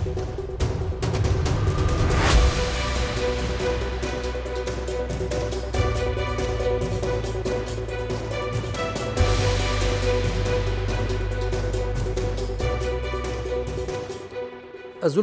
أزول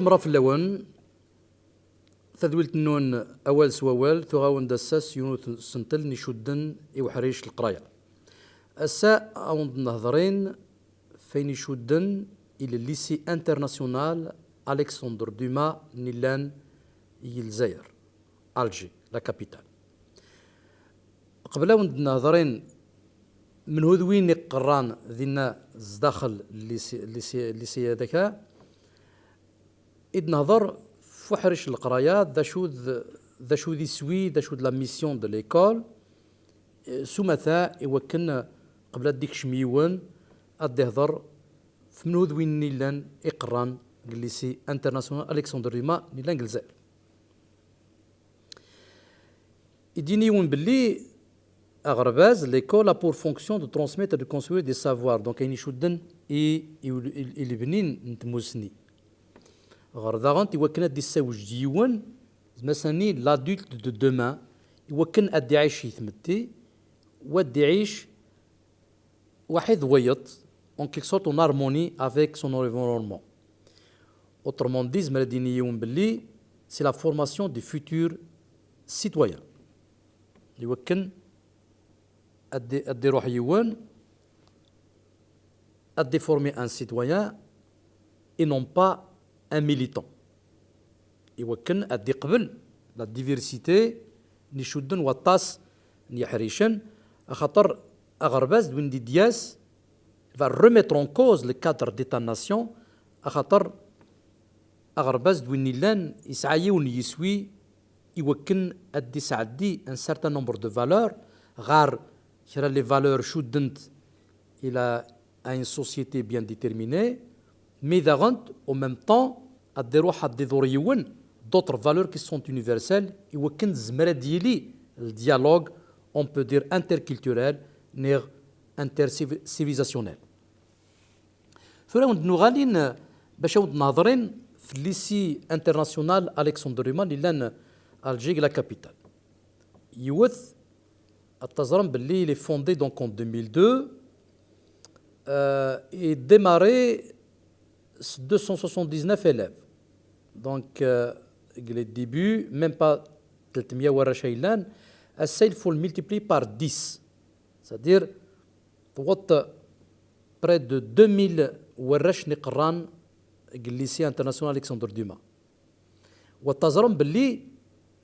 مرة في اللون تذويلت النون أول سوال ثغاون دساس يونث سنتل نشدن إوحريش القراية الساء أوند نهضرين فين يشدن إلى الليسي انترناسيونال ألكسندر دوما نيلان الجزائر ألجي لا كابيتال قبل أوند نهضرين من هذوين قران ذينا داخل الليسي هذاك إذ نهضر فحرش القراية ذا شو ذي سوي ذا شو لا ميسيون دو ليكول سمثا يوكن قبل ديك شميون أدي هضر فمنوذ وين نيلان إقران ليسي انترناسيونال ألكسندر دوما نيلان الجزائر يديني ون باللي أغرباز ليكول بور فونكسيون دو ترانسميتر دو كونسوير دي سافوار دونك كاين يشدن إلي بنين نتموسني غرداغن يوكن دي ساوج ديون مثلا لادولت دو دومان يوكن ادي عايش يثمتي ودي عيش واحد ويط en quelque sorte en harmonie avec son environnement. Autrement dit, c'est la formation des futurs citoyens. يوكن ادي روح يوان ادي former un citoyen et non pas un militant. يوكن أدي قبل لا ديفيرسيتي نشدن وطاس نيحريشن خاطر أغرباز دوين دي دياس va remettre en cause le cadre d'État-nation خاطر أغرباز دوين نيلان يسعيون يسوي يوكن أدي سعدي un certain nombre de valeurs غار شرا les valeurs شدنت إلى une société bien déterminée mais d'agant en même temps أدي روح أدي ذوريون d'autres valeurs qui sont universelles يوكن زمرد يلي الديالوج on peut dire interculturel نير intercivilisationnel فراوند نغالين باش ناظرين في الليسي انترناسيونال ألكسندر دوما اللي لان الجيك لا كابيتال يوث التزرم باللي لي فوندي دونك en 2002 et démarré 279 élèves. Donc, les débuts, même pas 300 ورا شيلان, il faut le multiplier par 10. C'est-à-dire, près de 2000 ورش نقران الليسي انترناسيونال ألكسندر دوما. والتزرم باللي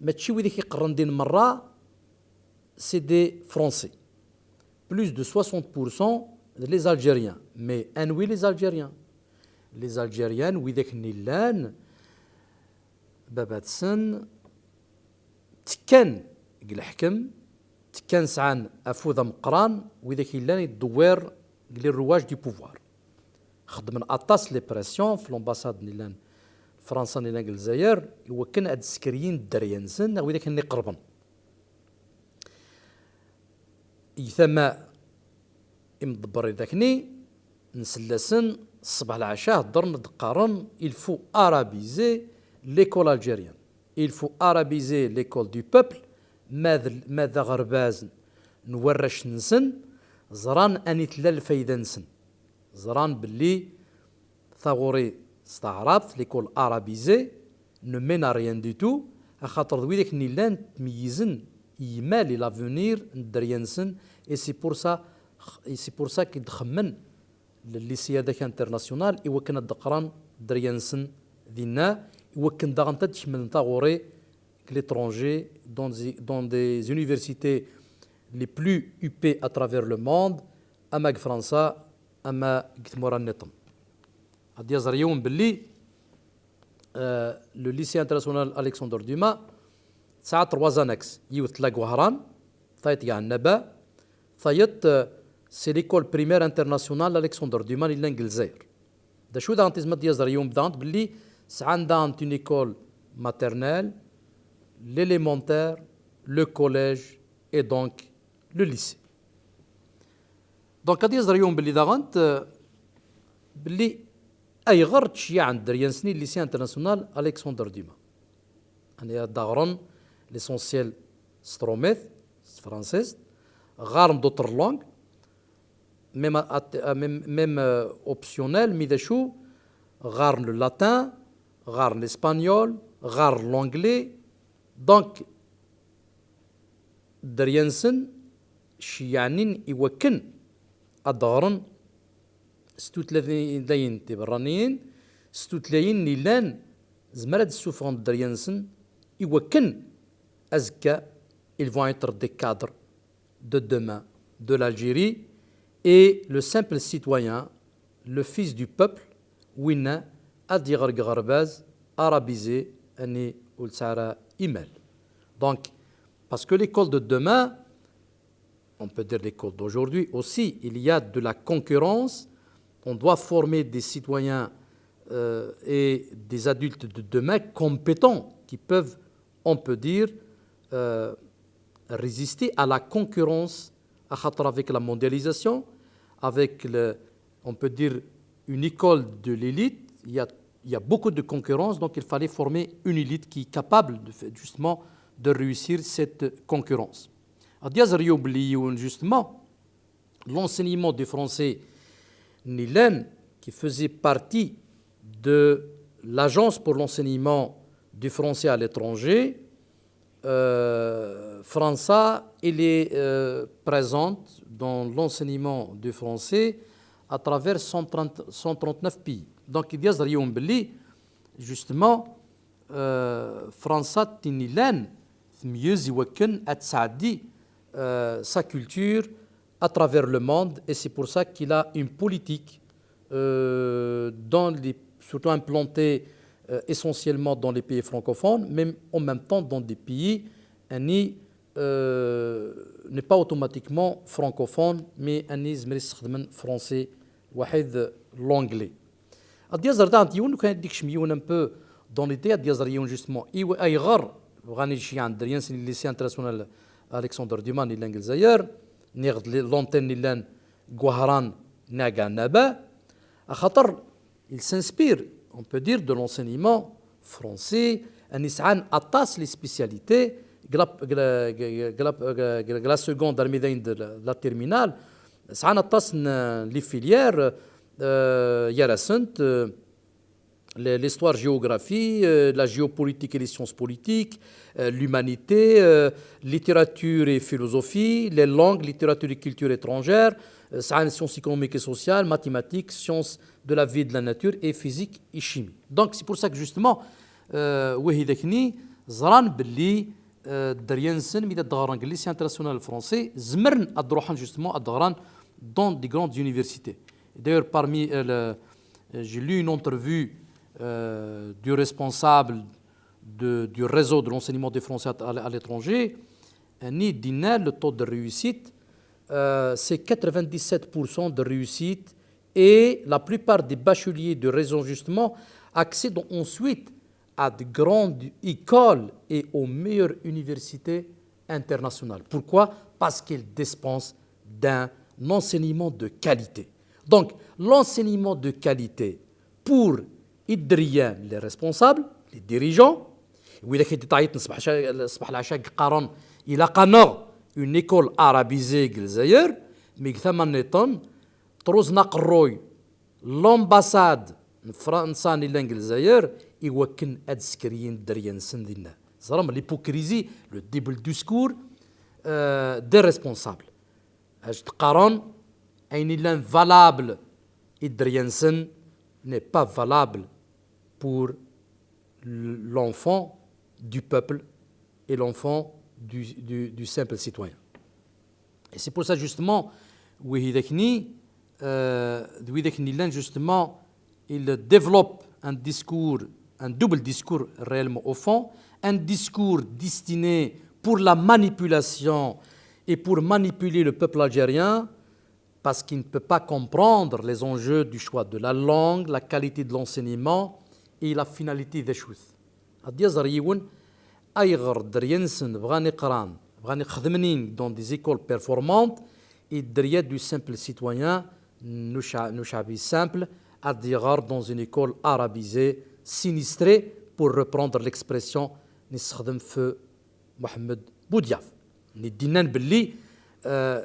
ما تشي وذيك يقرن دين مرة c'est des Français. Plus de 60% les Algériens. Mais oui, les Algériens. Les Algériens, وذاك النيلان باباتسن تكن الحكم تكن سعان أفوذ مقران وذاك النيلان يدوير للرواج دي بوفوار خدم من أطاس لي بريسيون في لومباساد نيلان فرنسا نيلان الجزائر يوكن هاد السكريين الدريانسن وذاك اللي قربن يثما يمدبر ذاكني نسلسن الصباح العشاء درن دقارن il faut arabiser l'école algérienne il faut arabiser l'école du peuple ماذا غرباز نورش نسن زران اني تلال فايدة نسن زران باللي ثغوري استعربت ليكول arabiser ne mène à rien du tout خاطر ذويدك نيلان تميزن يمالي لافونير ندريانسن et c'est pour ça كي دخمن لليسي هذاك انترناسيونال يوكن الدقران دريانسن دينا يوكن داغنتا تشمل نتاغوري l'étranger dans des universités les plus huppées à travers le monde أما فرنسا أما كتمورا النظام هادي يزريون باللي لو ليسي انترناسيونال ألكسندر دوما ساعة 3 أنكس يوث تلاق وهران ثايت يا النبا ثايت سي ليكول بريمير انترناسيونال ألكسندر دوما للانجل الجزائر دا شو دا انتزمت ديال زريون بدانت باللي سعان دانت اون ايكول ماترنيل l'élémentaire, le collège et donc le lycée. Donc, هادي يزريون باللي داغنت باللي أي غير تشيع عند دريان سنين ليسي انترناسيونال ألكسندر ديما أنا داغرن ليسونسيال ستروميث فرانسيس غارم دوتر لونغ ميم اوبسيونيل مي شو غارن لو لاتان غارن الاسبانيول غارن لونجلي دونك دريانسن شيعنين يوكن أدغرن ستوتلاين تبرانيين ستوتلاين نيلان زمرد السوفون دريانسن يوكن أزكا ils vont être des cadres de demain de l'Algérie et le simple citoyen, le fils du peuple, Wina, Adir Garbaz, arabisé, Ani Ulsara Imel. Donc, parce que l'école de demain, on peut dire l'école d'aujourd'hui aussi, il y a de la concurrence, on doit former des citoyens et des adultes de demain compétents qui peuvent, on peut dire, résister à la concurrence avec la mondialisation, avec, on peut dire, une école de l'élite. Il y a beaucoup de concurrence, donc il fallait former une élite qui est capable justement de réussir cette concurrence. Justement, l'enseignement du français Nilen, qui faisait partie de l'Agence pour l'enseignement du français à l'étranger, França, il est présente dans l'enseignement du français à travers 139 pays. Donc, il y a justement França Tinilan, mieux sa culture à travers le monde, et c'est pour ça qu'il a une politique surtout implantée essentiellement dans les pays francophones, même en même temps dans des pays n'est pas automatiquement francophone, mais français واحد l'anglais. الديازر ده عنديون كان ديك شميون un peu dans l'idée الديازر يون justement اي غر غاني شي عند دريان سي ليسي انترناسيونال الكسندر ديمان اللي الجزائر نيغد لونتين اللي غوهران ناغا نابا خاطر il s'inspire on peut dire de l'enseignement français ان يسعان اطاس لي سبيسياليتي la seconde armédaine de la terminale سعان اطاس لي فيليير يارسنت l'histoire géographie, la géopolitique et les sciences politiques, l'humanité, littérature et philosophie, les langues, littérature et culture étrangère, sciences économiques et sociales, mathématiques, sciences de la vie et de la nature et physique et chimie. Donc c'est pour ça que justement, وهذاكني زران باللي دريانسن ميدا الدغران ليسي انترناسيونال français زمرن الدروحان justement الدغران dans des grandes universités. D'ailleurs parmi j'ai lu une interview du responsable du réseau de l'enseignement des Français à l'étranger, le taux de réussite, c'est 97% de réussite et la plupart des bacheliers de réseau justement accèdent ensuite à de grandes écoles et aux meilleures universités internationales. Pourquoi? Parce qu'ils dispensent d'un enseignement de qualité. Donc, l'enseignement de qualité pour الدريان les responsables, les dirigeants, وإذا كنت تعيط صباح العشاء قارن إلى قناغ une école arabisée الجزائر مي ثمن نيطن تروز نقروي l'ambassade فرنسا إلى الجزائر يوكن أدسكريين دريان سندنا زرام l'hypocrisie le double discours des responsables اش تقارن أين إلى valable الدريان سن n'est pas valable pour l'enfant du peuple et l'enfant du simple citoyen. Et c'est pour ça justement, justement, il développe un discours, un double discours réellement au fond, un discours destiné pour la manipulation et pour manipuler le peuple algérien, parce qu'il ne peut pas comprendre les enjeux du choix de la langue, la qualité de l'enseignement et la finalité des choses. Dans des écoles performantes et derrière du simple citoyen, nous simple, à Digar dans une école arabisée, sinistrée, pour reprendre l'expression نستخدم في محمد بودياف. ندينا باللي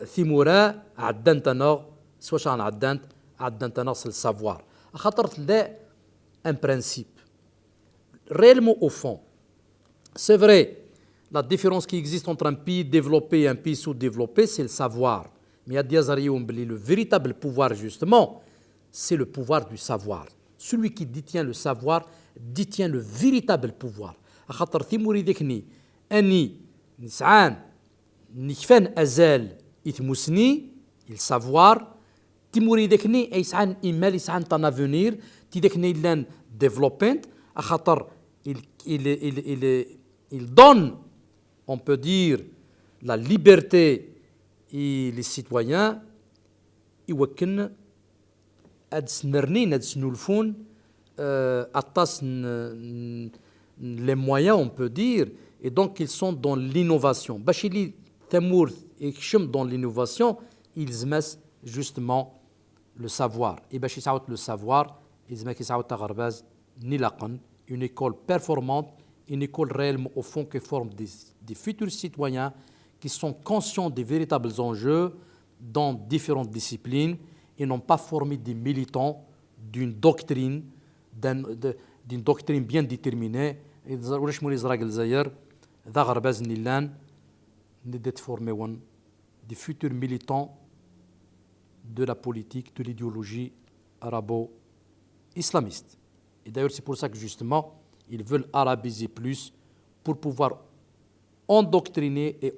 ثيمورا عدنتنا سواش عدنتنا c'est le savoir. خاطر لا un principe. Réellement au fond, c'est vrai, la différence qui existe entre un pays développé et un pays sous-développé, c'est le savoir. Mais le véritable pouvoir, justement, c'est le pouvoir du savoir. Celui qui détient le savoir détient le véritable pouvoir. خاطر ثيموري ذكني أني نسعان نكفان أزال إثموسني السافوار تيموري ذكني يسعان إيمال يسعان تان افونير تي ذكني لان ديفلوبمنت خاطر il donne, on peut dire, la liberté et les citoyens يوكن هاد سنرنين هاد سنولفون أطاس les moyens, on peut dire, et donc ils sont dans l'innovation. Bachili Tamour et Khem dans l'innovation, ils mettent justement le savoir. Et Bachili Saout le savoir, ils mettent Saout Agarbaz Nilaqan, une école performante, une école réellement au fond qui forme des futurs citoyens qui sont conscients des véritables enjeux dans différentes disciplines et n'ont pas formé des militants d'une doctrine bien déterminée. ولاش مولي زراق الجزائر ذا غرباز نيلان نديت فورميون des futurs militants de la politique, de l'idéologie arabo-islamiste. Et d'ailleurs, c'est pour ça que justement, ils veulent arabiser plus pour pouvoir endoctriner et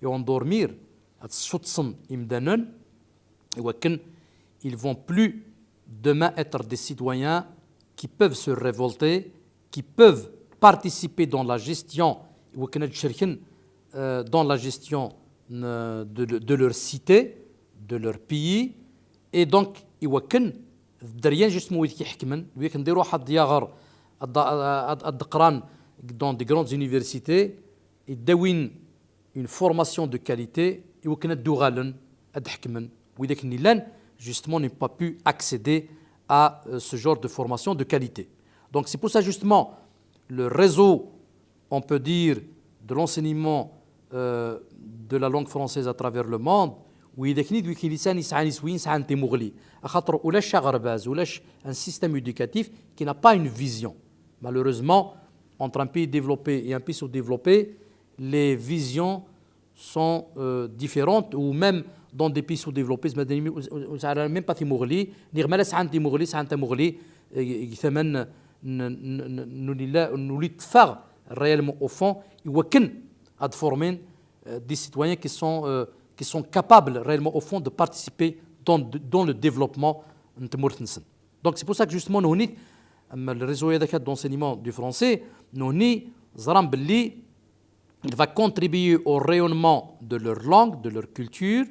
endormir. Ils vont plus demain être des citoyens qui peuvent se révolter, qui peuvent participer dans la gestion, de leur cité, de leur pays, et donc derrière justement dans des grandes universités et une formation de qualité justement n'ont pas pu accéder à ce genre de formation de qualité. Donc c'est pour ça justement le réseau, on peut dire, de l'enseignement de la langue française à travers le monde, un système éducatif qui n'a pas une vision. Malheureusement, entre un pays développé et un pays sous-développé, les visions sont différentes, ou même dans des pays sous-développés, même pas Timourli, nous réellement au fond, à former des citoyens qui sont capables réellement au fond de participer dans le développement. Donc c'est pour ça que justement nous le réseau d'enseignement du français, il va contribuer au rayonnement de leur langue, de leur culture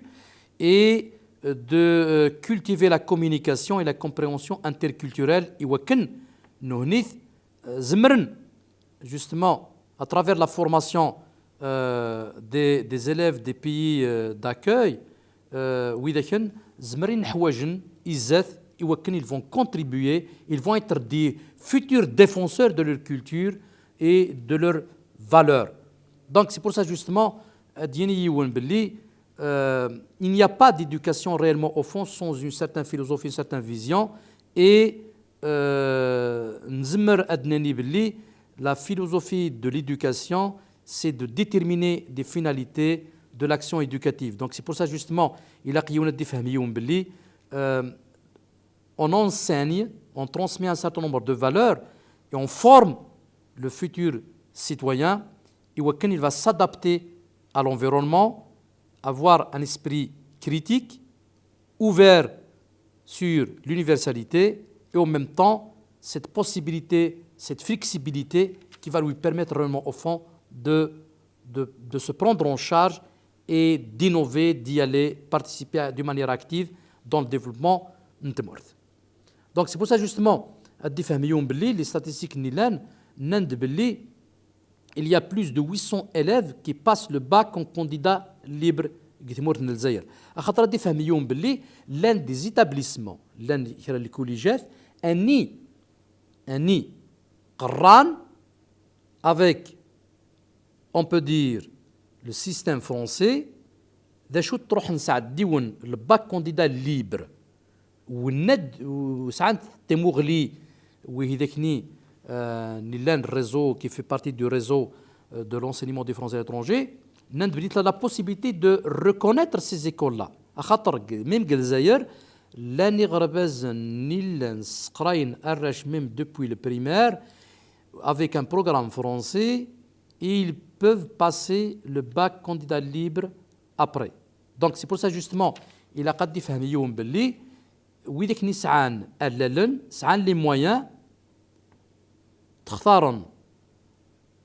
et de cultiver la communication et la compréhension interculturelle. Justement, à travers la formation des élèves des pays d'accueil, ils vont contribuer, ils vont être des futurs défenseurs de leur culture et de leurs valeurs. Donc c'est pour ça justement, il n'y a pas d'éducation réellement au fond sans une certaine philosophie, une certaine vision. Et la philosophie de l'éducation, c'est de déterminer des finalités de l'action éducative. Donc c'est pour ça justement, on enseigne, on transmet un certain nombre de valeurs et on forme le futur citoyen. Et il va s'adapter à l'environnement, avoir un esprit critique, ouvert sur l'universalité et en même temps cette possibilité, cette flexibilité qui va lui permettre vraiment au fond de se prendre en charge et d'innover, d'y aller, participer de manière active dans le développement. Donc c'est pour ça justement, les statistiques il y a plus de 800 élèves qui passent le bac en candidat libre قيثمورت من الجزائر خاطر دي فهم يوم باللي لان دي زيتابليسمون لان كرا الكوليجات اني قران avec on peut dire le système français ذا شو تروح نساعد ديون الباك كونديدا ليبر والند وساعات تيموغلي وهذاكني نيلان الريزو كي في بارتي دو ريزو de l'enseignement des Français à l'étranger ند بديت la possibilité de reconnaître ces écoles là خاطر ميم الجزائر لاني غرباز نيلان سقراين الرش ميم depuis le primaire avec un programme français ils peuvent passer le bac candidat libre après. Donc c'est pour ça justement il a قد يفهم يوم باللي ويدك نسعان أللن سعان les moyens تختارن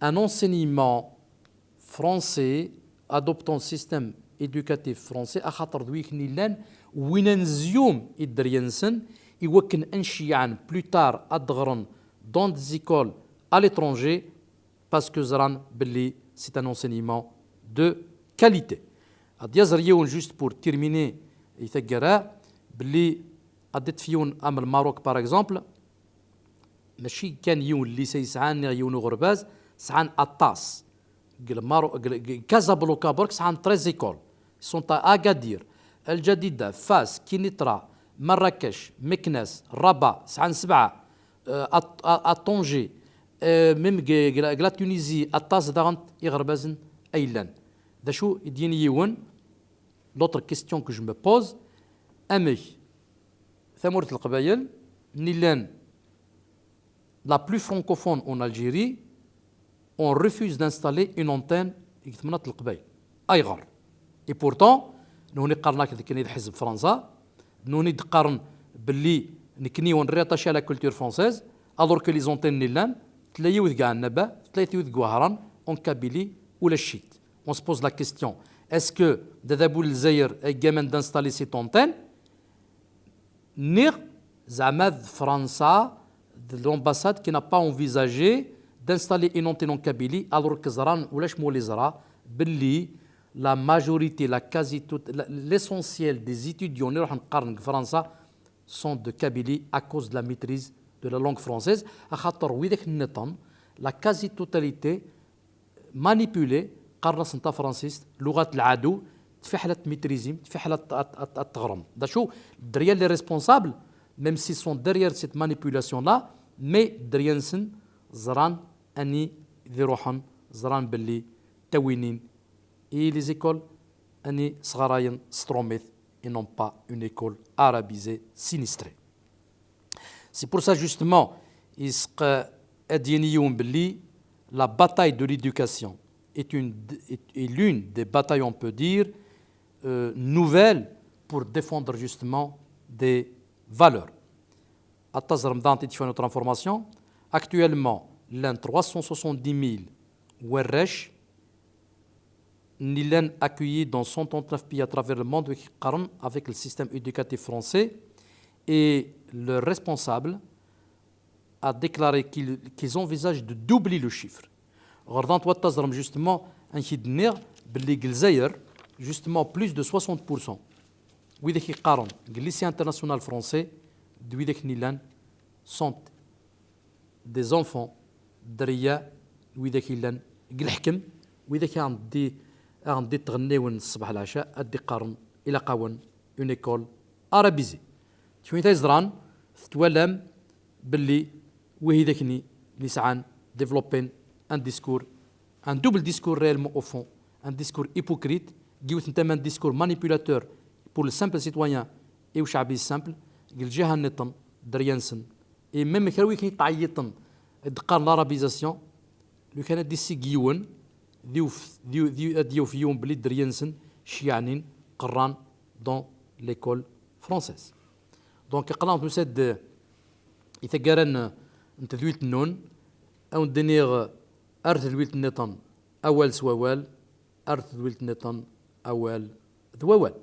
un enseignement français adoptant le système éducatif français أخاطر دويك نيلان وين نزيوم إدرينسن يوكن أنشيعان plus tard أدغرن dans des écoles à l'étranger parce que زران باللي c'est un enseignement de qualité. أديازر يون juste pour terminer يثقرا باللي أدت فيون أم الماروك par exemple ماشي كان يون اللي سيسعان يون غرباز سعان أطاس كازابلوكا برك سعان 13 écoles sont à Agadir الجديدة فاس كينيترا مراكش مكناس ربا سعان 7 أطونجي ميم لا تونيزي أطاس داغنت يغربازن أيلان دا شو يديني يون l'autre question que je me pose أمي ثمورة القبائل نيلان la plus francophone en Algérie on refuse d'installer une antenne يكتمنات القبائل أيغر et pourtant نوني قارناك كني حزب فرنسا نوني قارن باللي نكني ونريطاشي على كولتور فرونسيز alors que les antennes نيلان تلايوذ كاع النبا تلايوذ كوهران اون كابيلي ولا الشيت on se pose la question est-ce que دابو الجزائر ايغامن d'installer cette antenne نير زعما فرنسا l'ambassade qui n'a pas envisagé d'installer une antenne en Kabylie alors que زران ولاش مولي زرا باللي la majorité la quasi toute l'essentiel des étudiants اللي راح نقارن فرنسا sont de Kabylie à cause de la maîtrise de la langue française خاطر ويداك النظام la quasi totalité manipulée قرص نتا فرانسيس لغه العدو في حاله ميتريزيم في حاله التغرم دا شو الدريا لي ريسبونسابل même s'ils sont derrière cette manipulation là mais دريانسن زران اني ذي روحن زران باللي توينين et les écoles اني صغراين ستروميث et non pas une école arabisée sinistrée. C'est pour ça justement يسق ادينيون باللي la bataille de l'éducation est l'une des batailles, on peut dire, nouvelles pour défendre justement des valeurs. À Tazarmdan, tu fais notre information. Actuellement, l'un 370 000 Werresh Nilen accueillis dans 139 pays à travers le monde avec le système éducatif français. Et le responsable a déclaré qu'ils envisagent de doubler le chiffre. غردان توتزرم justement انشد نير باللي الجزائر justement plus de 60% ويداك يقارن lycée international français دويداك نيلان sont des enfants دريا ويداك يلان الحكم ويداك عندي تغنيون الصباح العشاء ادي قارن الى قاون اون ايكول ارابيزي شوين تيزران تتولم باللي وهيداكني اللي سعان ديفلوبين un discours, un double discours réellement au fond, un discours hypocrite, qui est un discours manipulateur pour le simple citoyen et au chabi simple, qui est un netan, driansen, et même quand il y a l'arabisation, le Canada dit Guiouan, Diofion Blid Driansen, Chianin, Qran dans l'école française. Donc, quand on sait de il y a un تدويل النون أو دنيغ أرث دويلت النطن أول سوال أرث دويلت النطن أول ذوال